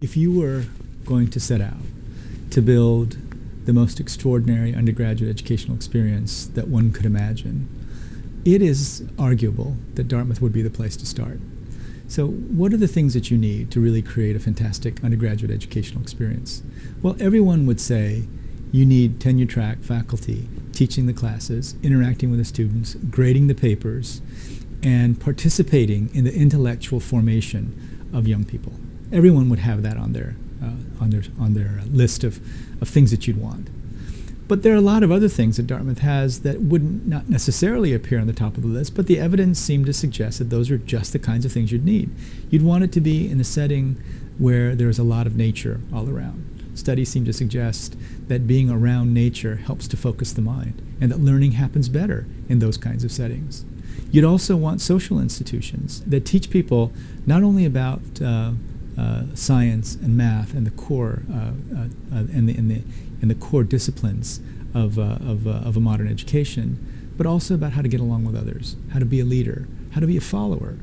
If you were going to set out to build the most extraordinary undergraduate educational experience that one could imagine, it is arguable that Dartmouth would be the place to start. So what are the things that you need to really create a fantastic undergraduate educational experience? Well, everyone would say you need tenure-track faculty teaching the classes, interacting with the students, grading the papers, and participating in the intellectual formation of young people. Everyone would have that on their list of things that you'd want. But there are a lot of other things that Dartmouth has that wouldn't not necessarily appear on the top of the list, but the evidence seemed to suggest that those are just the kinds of things you'd need. You'd want it to be in a setting where there's a lot of nature all around. Studies seem to suggest that being around nature helps to focus the mind, and that learning happens better in those kinds of settings. You'd also want social institutions that teach people not only about science and math and the core and the core disciplines of a modern education, but also about how to get along with others, how to be a leader, how to be a follower.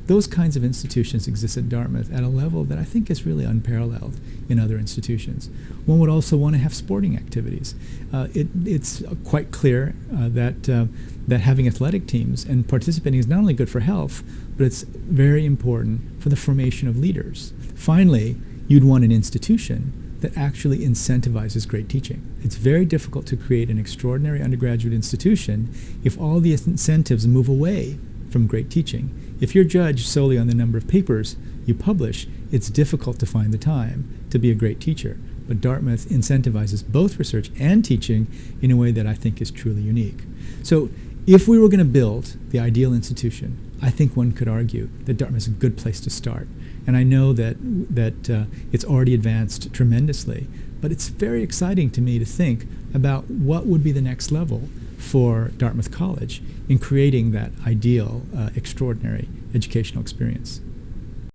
Those kinds of institutions exist at Dartmouth at a level that I think is really unparalleled in other institutions. One would also want to have sporting activities. It's quite clear that having athletic teams and participating is not only good for health, but it's very important for the formation of leaders. Finally, you'd want an institution that actually incentivizes great teaching. It's very difficult to create an extraordinary undergraduate institution if all the incentives move away from great teaching. If you're judged solely on the number of papers you publish, it's difficult to find the time to be a great teacher. But Dartmouth incentivizes both research and teaching in a way that I think is truly unique. So if we were going to build the ideal institution, I think one could argue that Dartmouth is a good place to start. And I know that it's already advanced tremendously, but it's very exciting to me to think about what would be the next level for Dartmouth College in creating that ideal, extraordinary educational experience.